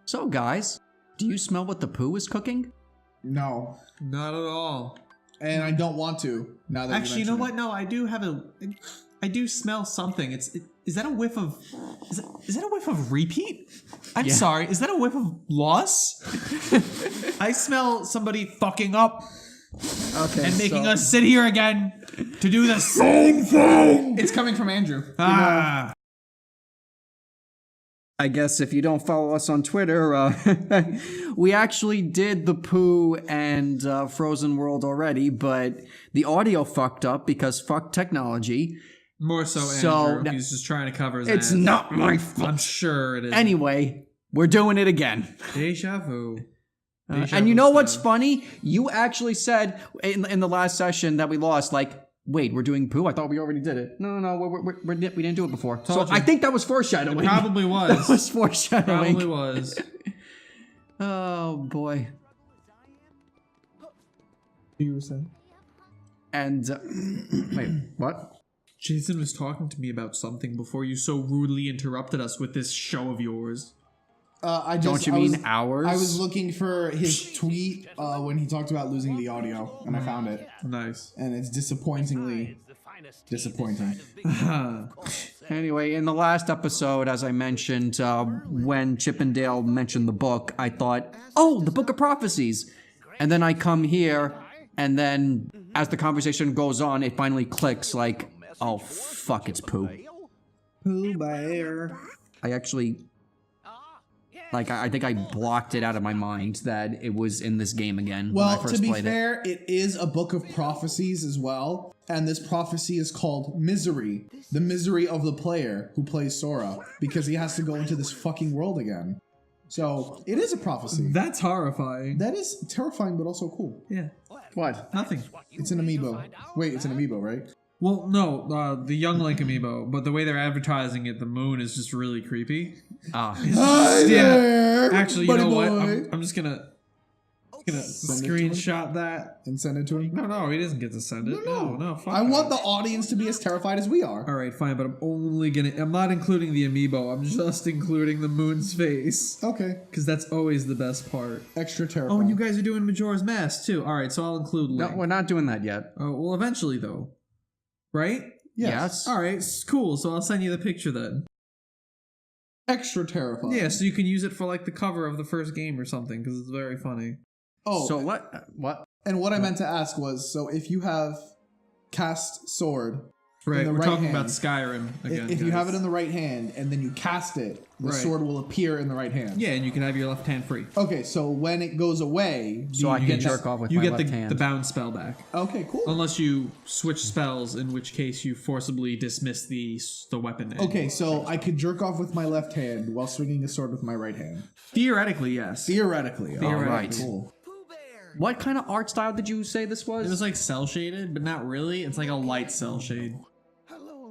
So guys, do you smell what the Pooh is cooking? No. Not at all. And I don't want to, now that Actually, you know what? No, I do have I do smell something. Is that a whiff of... Is that a whiff of repeat? I'm sorry. Is that a whiff of loss? I smell somebody fucking up. Okay. And making us sit here again to do the same thing. It's coming from Andrew. Ah. I guess if you don't follow us on Twitter, we actually did the Pooh and Frozen World already, but the audio fucked up because fuck technology. More so Andrew. He's just trying to cover his It's ass. not my fault. I'm sure it is. Anyway, we're doing it again. Deja vu. And you know what's funny? You actually said in the last session that we lost, like, wait, we're doing Pooh? I thought we already did it. No, we didn't do it before. So I think that was foreshadowing. It probably was. That was foreshadowing. Probably was. Oh, boy. You were saying? And, wait, what? Jason was talking to me about something before you so rudely interrupted us with this show of yours. Don't you mean ours? I was looking for his tweet when he talked about losing the audio, and I found it. Nice. And it's disappointingly disappointing. Anyway, in the last episode, as I mentioned, when Chip and Dale mentioned the book, I thought, oh, the Book of Prophecies. And then I come here, and then as the conversation goes on, it finally clicks like, oh, fuck, it's Pooh. Pooh Bear. I actually... Like, I think I blocked it out of my mind that it was in this game again when I Well, first to be played fair, it is a book of prophecies as well. And this prophecy is called Misery. The misery of the player who plays Sora. Because he has to go into this fucking world again. So, it is a prophecy. That's horrifying. That is terrifying, but also cool. Yeah. What? Nothing. It's an amiibo. Wait, it's an amiibo, right? Well, no, the Young Link amiibo, but the way they're advertising it, the moon is just really creepy. Ah. Hi there, Actually, you buddy know what? boy. I'm just gonna Send it to him? screenshot that. And send it to him? No, he doesn't get to send it. No, fuck I that. want the audience to be as terrified as we are. All right, fine, but I'm not including the amiibo. I'm just including the moon's face. Okay. Because that's always the best part. Extra terrifying. Oh, and you guys are doing Majora's Mask too. All right, so I'll include Link. No, we're not doing that yet. Oh, well, eventually though. Right? Yes. All right, cool. So I'll send you the picture then. Extra terrifying. Yeah, so you can use it for like the cover of the first game or something because it's very funny. Oh. So what? And what I meant to ask was, so if you have cast sword... Right, in the we're right talking hand, about Skyrim again. If you guys. have it in the right hand and then you cast it, the Right. sword will appear in the right hand. Yeah, and you can have your left hand free. Okay, so when it goes away... So I can jerk off with You my get left hand. the bound spell back. Okay, cool. Unless you switch spells, in which case you forcibly dismiss the weapon. Okay, so I could jerk off with my left hand while swinging a sword with my right hand. Theoretically, yes. Theoretically. Theoretically. Right. Cool. What kind of art style did you say this was? It was like cell shaded, but not really. It's like a light cell shade.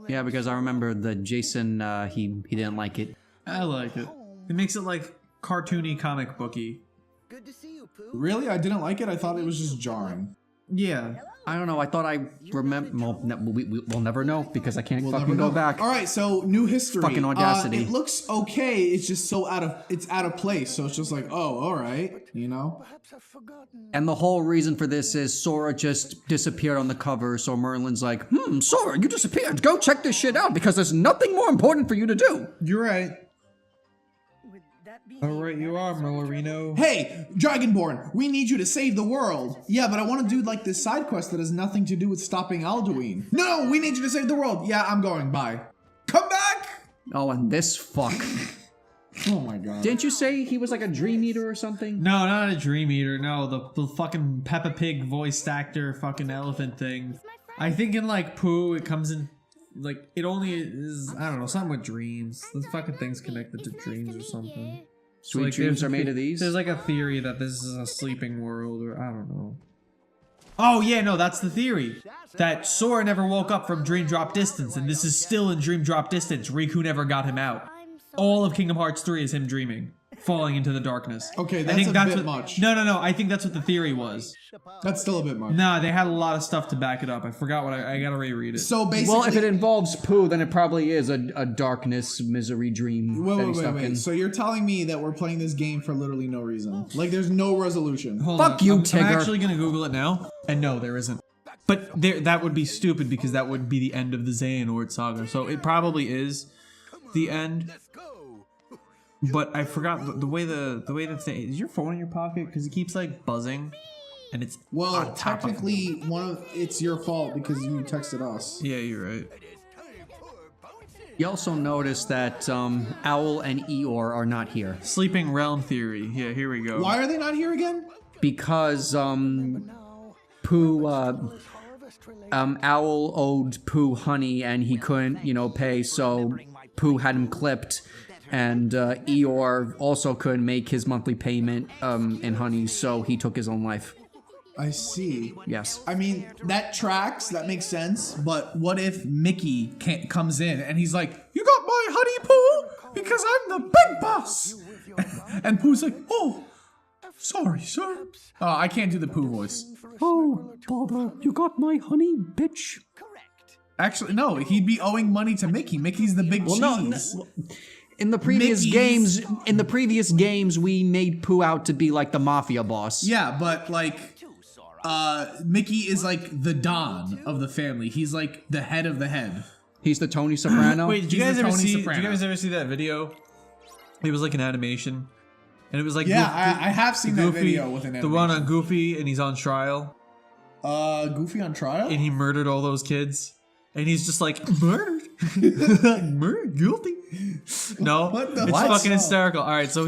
Yeah, because I remember that Jason, he didn't like it. I like it. It makes it like cartoony comic booky. Good to see you, Pooh. Really? I didn't like it? I thought it was just jarring. Yeah. I don't know. I thought I remember. Well, we'll never know because I can't We'll fucking never go know. back. All right, so new history. Fucking audacity. It looks okay. It's just so out of place. So it's just like, oh, all right, you know. Perhaps I've forgotten. And the whole reason for this is Sora just disappeared on the cover. So Merlin's like, Sora, you disappeared. Go check this shit out because there's nothing more important for you to do. You're right. Would that be All right, you are, Merlorino. Hey, Dragonborn, we need you to save the world. Yeah, but I want to do like this side quest that has nothing to do with stopping Alduin. No, we need you to save the world. Yeah, I'm going. Bye. Come back. Oh, and this fuck. Oh my god. Didn't you say he was like a dream eater or something? No, not a Dream Eater. No, the fucking Peppa Pig voiced actor fucking elephant thing. I think in like Pooh, it comes in like it only is I don't know something with dreams. The fucking thing's connected to dreams or something. Sweet like, dreams there's are a- made of these? There's like a theory that this is a sleeping world, or I don't know. Oh yeah, no, that's the theory. That Sora never woke up from Dream Drop Distance, and this is still in Dream Drop Distance. Riku never got him out. All of Kingdom Hearts 3 is him dreaming. falling into the darkness. Okay, I that's think a that's bit what, much. No. I think that's what the theory was. That's still a bit much. Nah, they had a lot of stuff to back it up. I forgot what I gotta reread it. So basically, Well, if it involves Pooh, then it probably is a darkness, misery dream that he's stuck in. So you're telling me that we're playing this game for literally no reason? Like, there's no resolution. Hold Fuck on. you, I'm Tigger. actually gonna Google it now, and no, there isn't. But that would be stupid because that would be the end of the Xehanort saga. So it probably is the end. But I forgot the way the thing is. Your phone in your pocket because it keeps like buzzing, and it's Well, on top of- technically, it's your fault because you texted us. Yeah, you're right. You also notice that Owl and Eeyore are not here Sleeping realm theory. Yeah, here we go. Why are they not here again? because Pooh, Owl owed Pooh honey and he couldn't, pay, so Pooh had him clipped, and Eeyore also couldn't make his monthly payment in honey, so he took his own life. I see. Yes. I mean, that tracks, that makes sense, but what if Mickey comes in and he's like, "You got my honey, Pooh, because I'm the big boss." And Pooh's like, "Oh, sorry, sir." I can't do the Pooh voice. Oh, bother, you got my honey, bitch. Actually, no, he'd be owing money to Mickey. Mickey's the big cheese. In the previous Mickey's- games, we made Pooh out to be like the mafia boss. Yeah, but like, Mickey is like the Don of the family. He's like the head of the head. He's the Tony Soprano. Wait, did you He's guys the ever Tony see? Did Soprano. you guys ever see that video? It was like an animation, and it was like Yeah, Goofy- I have seen that Goofy, video with an the one animation. on Goofy, and he's on trial, Goofy on trial? and he murdered all those kids, and he's just like murdered, murdered, guilty. No, What the- it's what? fucking hysterical. All right, so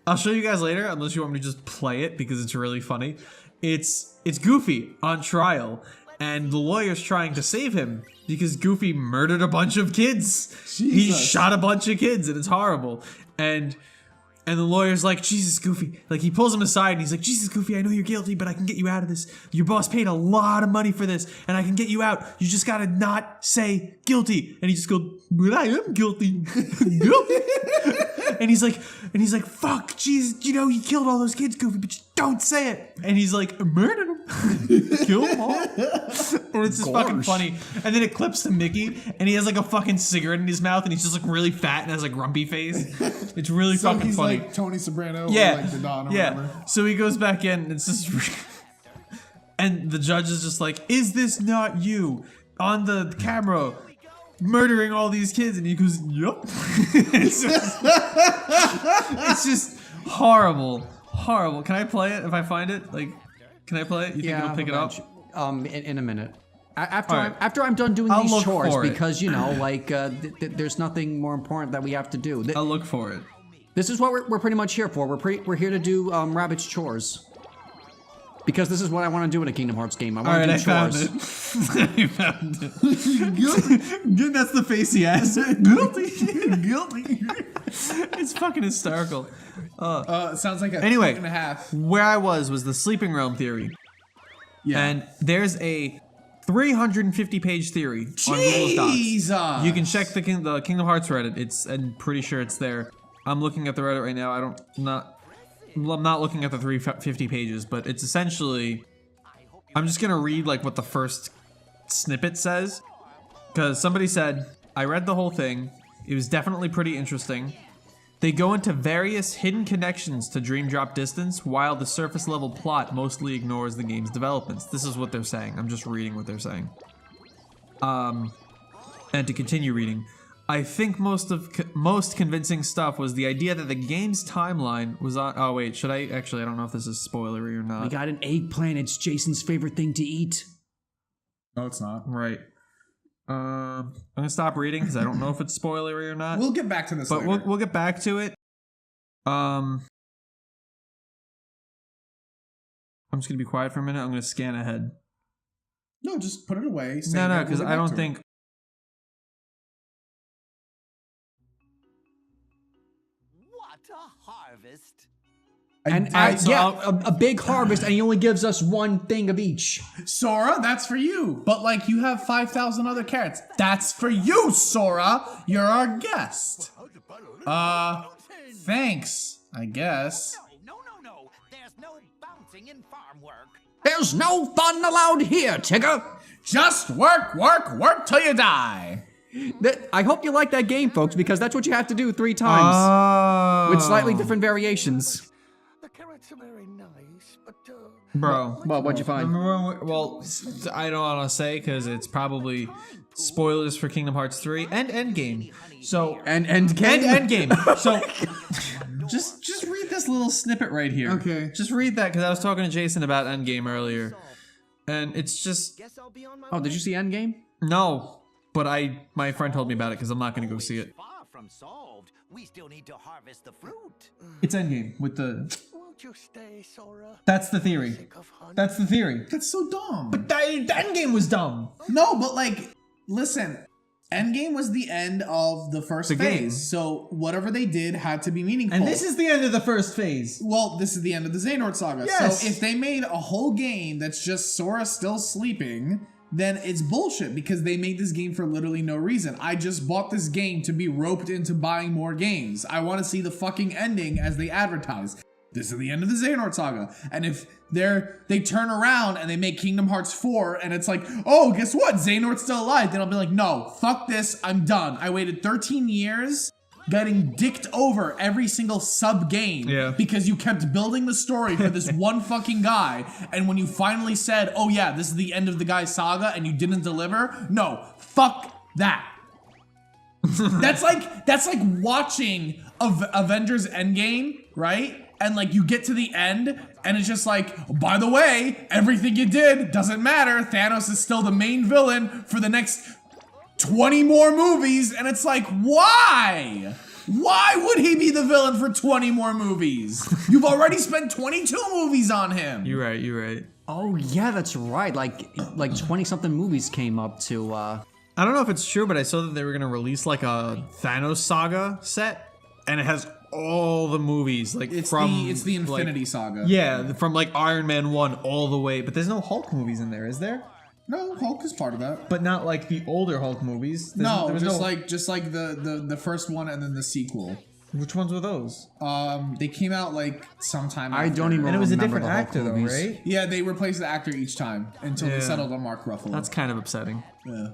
I'll show you guys later, unless you want me to just play it because it's really funny. It's Goofy on trial, and the lawyer's trying to save him because Goofy murdered a bunch of kids. He Jesus. shot a bunch of kids, and it's horrible. And the lawyer's like, "Jesus, Goofy." Like, he pulls him aside and he's like, "Jesus, Goofy, I know you're guilty, but I can get you out of this. Your boss paid a lot of money for this, and I can get you out. You just gotta not say guilty." And he just goes, "But I am guilty." Guilty. And he's like, "Fuck, Jesus, you killed all those kids, Goofy, but you don't say it." And he's like, "Murdered them." Kill them all. And it's just fucking funny. And then it clips to Mickey, and he has like a fucking cigarette in his mouth, and he's just like really fat and has a grumpy face. It's really So fucking he's funny. like Tony Soprano Yeah, or like the Don or yeah. whatever. So he goes back in, and it's just, and the judge is just like, "Is this not you on the camera murdering all these kids?" And he goes, "Yup." It's just horrible, horrible. Can I play it if I find it? Like, can I play it? You think it'll pick it up? In a minute. After All right. after I'm done doing I'll these look chores, for it. because there's nothing more important that we have to do. I'll look for it. This is what we're pretty much here for. We're here to do Rabbit's chores. Because this is what I want to do in a Kingdom Hearts game. I All want right, to do I found chores. it. I found it. That's the face he has. Guilty. Guilty. It's fucking hysterical. It sounds like a Anyway, and a half. where I was the sleeping realm theory. Yeah. And there's a 350-page theory on Google Docs. Jesus. You can check the Kingdom Hearts Reddit. I'm pretty sure it's there. I'm looking at the Reddit right now. I'm not looking at the 350 pages, but it's essentially, I'm just gonna read like what the first snippet says, because somebody said, "I read the whole thing. It was definitely pretty interesting. They go into various hidden connections to Dream Drop Distance, while the surface level plot mostly ignores the game's developments." This is what they're saying. I'm just reading what they're saying. And to continue reading, "I think most convincing stuff was the idea that the game's timeline was on." Oh wait, should I actually? I don't know if this is spoilery or not. We got an eggplant. It's Jason's favorite thing to eat. No, it's not. Right. I'm gonna stop reading because I don't know if it's spoilery or not. We'll get back to this But later. we'll get back to it. I'm just gonna be quiet for a minute. I'm gonna scan ahead. No, just put it away. save No, it, because we'll get I back don't to it. think. What a harvest! A big harvest, and he only gives us one thing of each. Sora, that's for you. But like, you have 5,000 other carrots. That's for you, Sora. You're our guest. Thanks, I guess. No. There's no bouncing in farm work. There's no fun allowed here, Tigger. Just work till you die. I hope you like that game, folks, because that's what you have to do 3 times. With slightly different variations. The carrots are very nice, but Bro. Well, what'd you find? Well, I don't want to say because it's probably spoilers for Kingdom Hearts 3 and Endgame. So And Endgame. So just read this little snippet right here. Okay. Just read that because I was talking to Jason about Endgame earlier, and it's just guess I'll be on my Oh, did you see Endgame? no. But my friend told me about it because I'm not going to go see it. far from solved. We still need to harvest the fruit. It's Endgame with the. Won't you stay, Sora? That's the theory. Sick of honey? That's the theory. That's so dumb. But the Endgame was dumb. No, but like, listen. Endgame was the end of the first The phase, game. so whatever they did had to be meaningful. And this is the end of the first phase. well, this is the end of the Xehanort saga. Yes. So if they made a whole game that's just Sora still sleeping, then it's bullshit because they made this game for literally no reason. I just bought this game to be roped into buying more games. I want to see the fucking ending as they advertise. This is the end of the Xehanort saga. And if they turn around and they make Kingdom Hearts 4 and it's like, oh, guess what? Xehanort's still alive. Then I'll be like, no, fuck this. I'm done. I waited 13 years getting dicked over every single sub game because you kept building the story for this one fucking guy. And when you finally said, oh yeah, this is the end of the guy's saga and you didn't deliver, no, fuck that. That's like watching Avengers Endgame, right? And like you get to the end and it's just like, by the way, everything you did doesn't matter. Thanos is still the main villain for the next 20 more movies. And it's like, why? Why would he be the villain for 20 more movies? You've already spent 22 movies on him. You're right. Oh yeah, that's right. Like 20-something movies came up to I don't know if it's true, but I saw that they were going to release like a Thanos saga set, and it has all the movies like It's from the Infinity like, Saga. Yeah, from like Iron Man 1 all the way, but there's no Hulk movies in there, is there? No, Hulk is part of that. But not like the older Hulk movies. No, there was just like the first one and then the sequel. Which ones were those? They came out like sometime I after. don't even And it was a remember different the Hulk actor though, movies. right? Yeah, they replaced the actor each time until they Yeah. settled on Mark Ruffalo. That's kind of upsetting. yeah.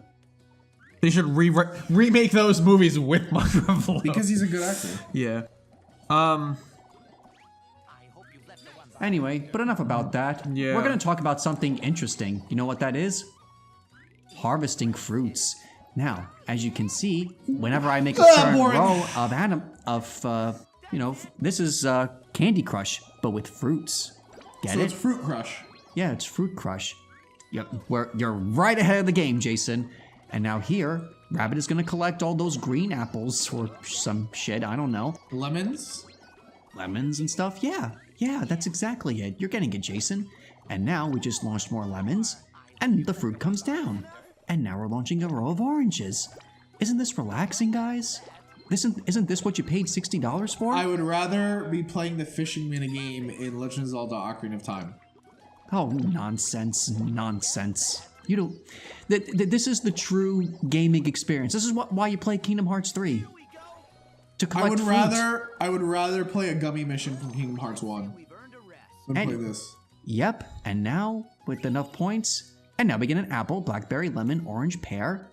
They should remake those movies with Mark Ruffalo. Because he's a good actor. yeah. Anyway, but enough about that. Yeah. We're gonna talk about something interesting. You know what that is? Harvesting fruits. Now, as you can see, whenever I make a certain boring. row of this is Candy Crush, but with fruits. Get So it? it's Fruit Crush. Yeah, it's Fruit Crush. Yep, you're right ahead of the game, Jason. And now here, Rabbit is gonna collect all those green apples or some shit, I don't know. Lemons. Lemons and stuff? Yeah, that's exactly it. You're getting it, Jason. And now we just launched more lemons, and the fruit comes down. And now we're launching a row of oranges. Isn't this relaxing, guys? Isn't this what you paid $60 for? I would rather be playing the fishing minigame in Legend of Zelda Ocarina of Time. Oh, nonsense. You don't... This is the true gaming experience. This is why you play Kingdom Hearts 3. To collect fruits. I would rather play a gummy mission from Kingdom Hearts 1 than And- play this. Yep, and now, with enough points, and now we get an apple, blackberry, lemon, orange, pear.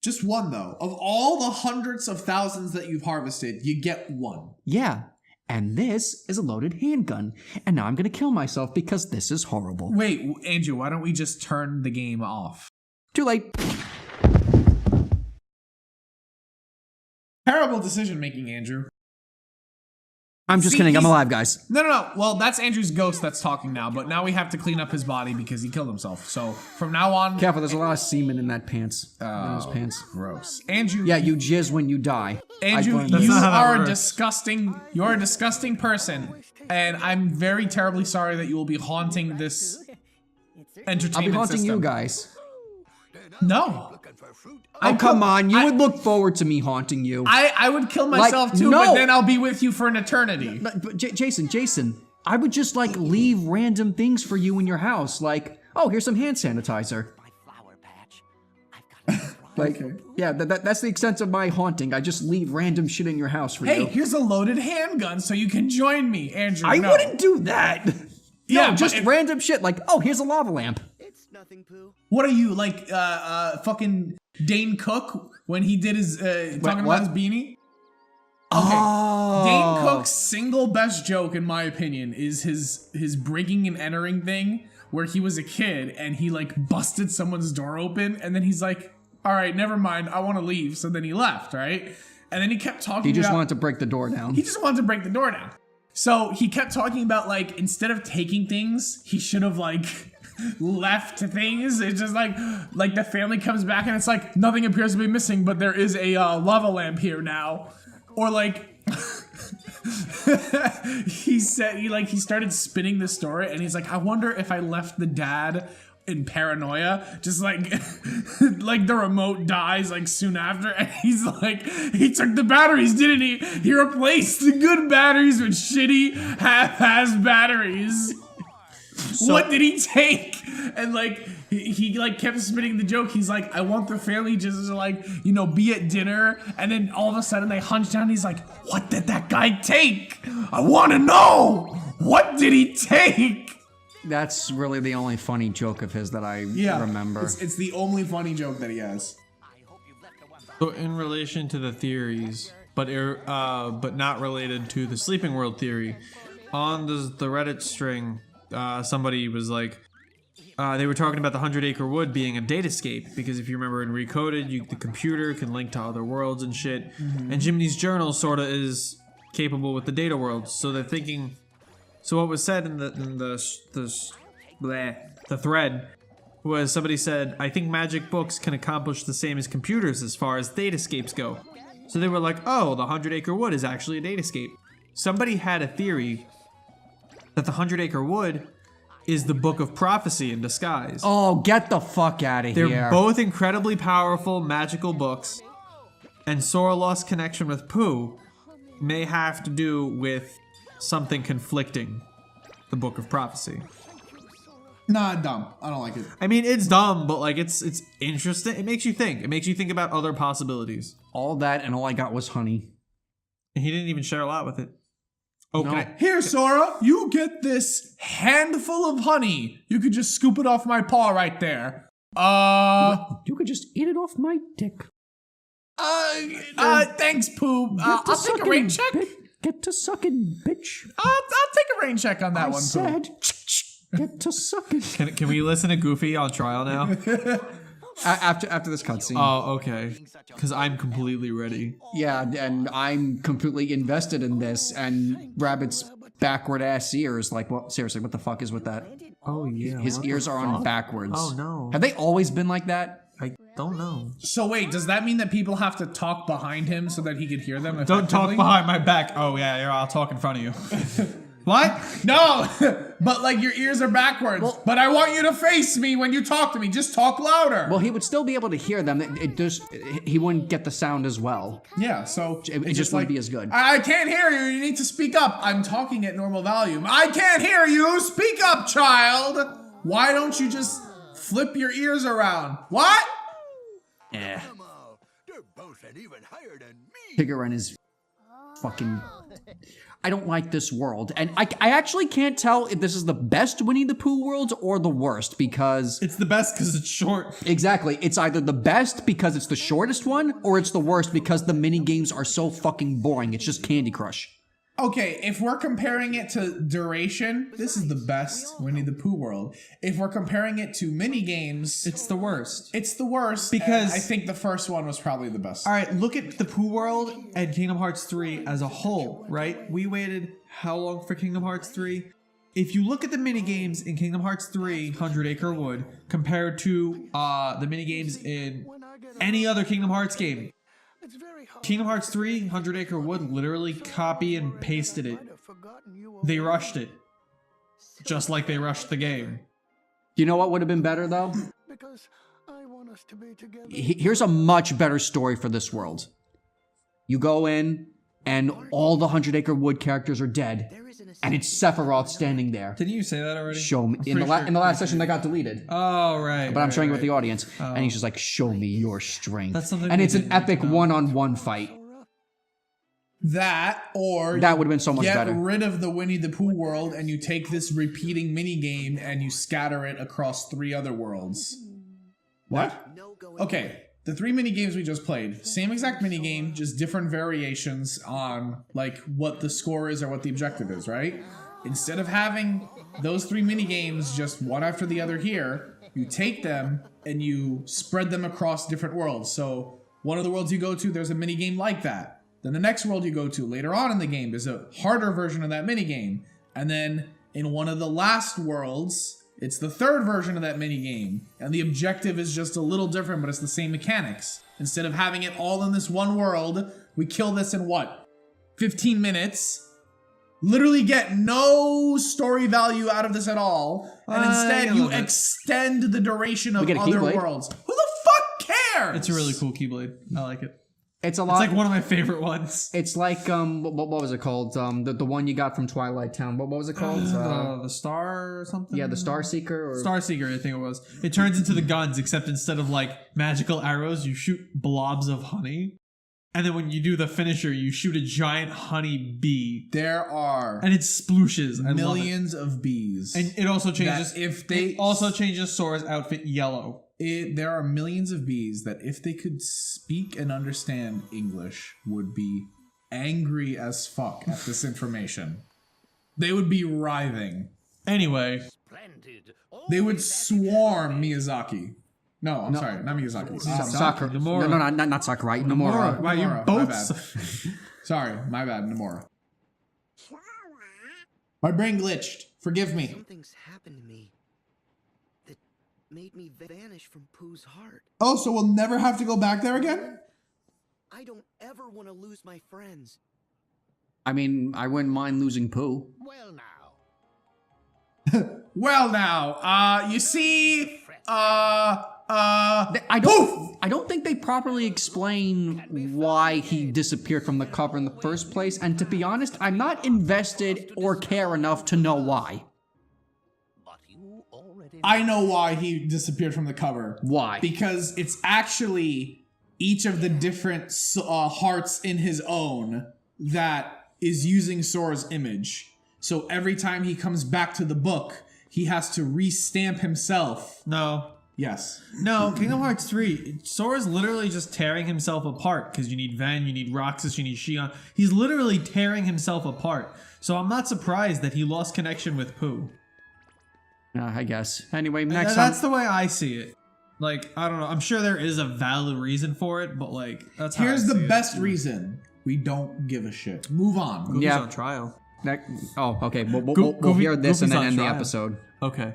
Just one though. Of all the hundreds of thousands that you've harvested, you get one. Yeah, and this is a loaded handgun. And now I'm gonna kill myself because this is horrible. Wait, Andrew, why don't we just turn the game off? Too late. Terrible decision making, Andrew. I'm just kidding, I'm alive, guys. No. Well, that's Andrew's ghost that's talking now, but now we have to clean up his body because he killed himself. So from now on, Careful, there's a lot of semen in that pants. In those pants. gross. Andrew, Yeah, you jizz when you die. Andrew, I've learned you this. not how that are a works. disgusting. You're a disgusting person, and I'm very terribly sorry that you will be haunting this entertainment I'll be haunting system. you guys. No, Oh, come on, you would look forward to me haunting you. I would kill myself too, no. but then I'll be with you for an eternity. But Jason, I would just like leave random things for you in your house, like, oh, here's some hand sanitizer. My flower patch. I've got a surprise. Like, Okay. yeah, that's the extent of my haunting. I just leave random shit in your house for Hey, you. here's a loaded handgun so you can join me, Andrew. I no. wouldn't do that. Yeah, No, but just if- random shit like, oh, here's a lava lamp. It's nothing, Pooh. What are you, like, fucking Dane Cook when he did his, talking what? about his beanie? Oh. Dane Cook's single best joke, in my opinion, is his breaking and entering thing, where he was a kid and he like busted someone's door open, and then he's like, "All right, never mind, I want to leave." So then he left, right? And then he kept talking. He just about, wanted to break the door down. He just wanted to break the door down. So he kept talking about like instead of taking things, he should have like left things. It's just like the family comes back and it's like nothing appears to be missing, but there is a lava lamp here now. Or like he started spinning the story and he's like, I wonder if I left the dad in paranoia, just like like the remote dies like soon after, and he's like, he took the batteries, didn't he? He replaced the good batteries with shitty half-ass batteries. What did he take? And like he like kept spinning the joke. He's like, I want the family just to like, you know, be at dinner, and then all of a sudden they hunch down and he's like, what did that guy take? I want to know. What did he take? That's really the only funny joke of his that I remember. It's the only funny joke that he has. So in relation to the theories, but not related to the sleeping world theory, on the Reddit string, somebody was like, they were talking about the 100-acre wood being a datascape, because if you remember in Recoded, the computer can link to other worlds and shit, and Jiminy's journal sorta is capable with the data worlds. So they're thinking. So what was said in the thread was somebody said, I think magic books can accomplish the same as computers as far as datascapes go. So they were like, oh, the 100-acre wood is actually a datascape. Somebody had a theory that the 100-acre wood is the book of prophecy in disguise. Oh, get the fuck out of here. They're both incredibly powerful magical books, and Sora lost connection with Pooh may have to do with something conflicting the book of prophecy. Nah, dumb. I don't like it. I mean, it's dumb, but like it's interesting. It makes you think. It makes you think about other possibilities. All that and all I got was honey. And he didn't even share a lot with it. Oh, No. can I? Here, Sora, you get this handful of honey. You could just scoop it off my paw right there. You could just eat it off my dick. Thanks, Pooh. I'll take a rain check. Get to sucking, bitch. I'll take a rain check on that I one, Pooh. said, get to sucking. Can we listen to Goofy on trial now? After this cutscene. Oh, okay. Because I'm completely ready. Yeah, and I'm completely invested in this, and Rabbit's backward ass ears, like, well, seriously, what the fuck is with that? Oh yeah. His ears are on backwards. Oh no. Have they always been like that? I don't know. So wait, does that mean that people have to talk behind him so that he can hear them? Don't talk effectively? behind my back. Oh yeah, I'll talk in front of you. What? No, but like your ears are backwards. But I want you to face me when you talk to me. Just talk louder. Well, he would still be able to hear them. He wouldn't get the sound as well. Yeah, so It just wouldn't be as good. I can't hear you. You need to speak up. I'm talking at normal volume. I can't hear you. Speak up, child. Why don't you just flip your ears around? What? Eh. They're both even higher than me. Tigger and his fucking... I don't like this world. And I actually can't tell if this is the best Winnie the Pooh world or the worst, because... It's the best because it's short. Exactly. It's either the best because it's the shortest one, or it's the worst because the mini games are so fucking boring. It's just Candy Crush. Okay, if we're comparing it to duration, this is the best Winnie the Pooh world. If we're comparing it to mini games, It's the worst. it's the worst. Because- and I think the first one was probably the best. All right, look at the Pooh world and Kingdom Hearts 3 as a whole, right? We waited how long for Kingdom Hearts 3? If you look at the minigames in Kingdom Hearts 3, 100 Acre Wood, compared to the minigames in any other Kingdom Hearts game, Kingdom Hearts 3, 100 Acre Wood literally copy and pasted it. They rushed it. Just like they rushed the game. You know what would have been better, though? Because I want us to be together. Here's a much better story for this world. You go in, and all the 100 Acre Wood characters are dead, and it's Sephiroth standing there. Didn't you say that already? Show me in the last session that got deleted. Oh, right. But I'm showing it with the audience, and he's just like, "Show me your strength." That's something and we it's an didn't need epic to know. one-on-one fight. That or That would have been so much get better. rid of the Winnie the Pooh world and you take this repeating mini game and you scatter it across 3 other worlds. What? Okay, the 3 mini games we just played, same exact mini game, just different variations on like what the score is or what the objective is, right? Instead of having those 3 mini games just one after the other here, you take them and you spread them across different worlds. So one of the worlds you go to, there's a mini game like that. Then the next world you go to later on in the game is a harder version of that mini game. And then in one of the last worlds, it's the 3rd version of that mini game. And the objective is just a little different, but it's the same mechanics. Instead of having it all in this one world, we kill this in what? 15 minutes. Literally get no story value out of this at all. And instead you extend the duration of get a other Keyblade. worlds. Who the fuck cares? It's a really cool Keyblade. I like it. It's a It's lot. like one of my favorite ones. It's like what was it called? The one you got from Twilight Town. What was it called? The Star or something? Yeah, the Star Seeker. Or... Star Seeker, I think it was. It turns into the guns, except instead of like magical arrows, you shoot blobs of honey. And then when you do the finisher, you shoot a giant honey bee. There are And it splooshes. I love it. millions of bees. And it also changes. That if they- it also changes Sora's outfit yellow. There are millions of bees that if they could speak and understand English would be angry as fuck at this information. They would be writhing. Anyway, They would swarm Miyazaki. No, I'm sorry, not Miyazaki. Sakura. Nomura. No, not Sakurai. Nomura. wow, you're Nomura, both. my Sorry, my bad, Nomura. My brain glitched. Forgive me. Something's happened to me that made me vanish from Pooh's heart. Oh, so we'll never have to go back there again? I don't ever want to lose my friends. I mean, I wouldn't mind losing Pooh. Well now, you see, I don't think they properly explain why he disappeared from the cover in the first place, and to be honest, I'm not invested or care enough to know why. I know why he disappeared from the cover. Why? Because it's actually each of the different hearts in his own that is using Sora's image. So every time he comes back to the book, he has to restamp himself. No. Yes. No, Kingdom Hearts 3, Sora's literally just tearing himself apart because you need Ven, you need Roxas, you need Xion. He's literally tearing himself apart. So I'm not surprised that he lost connection with Pooh. I guess. Anyway, next That's time. the way I see it. Like, I don't know. I'm sure there is a valid reason for it, but like, that's how Here's I the see best reason. We don't give a shit. Move on. Goofy's Yeah. on trial. Oh, okay. We'll Goofy- hear this and Goofy's then on end the trial. episode. Okay.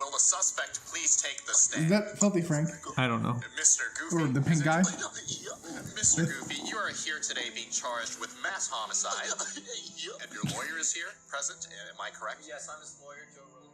Will the suspect please take the Is stand? that Filthy Frank? I don't know. Mr. Goofy. Or the pink guy? Mr. Goofy, you are here today being charged with mass homicide. And your lawyer is here, present. Am I correct? Yes, I'm his lawyer, Joe Rogan.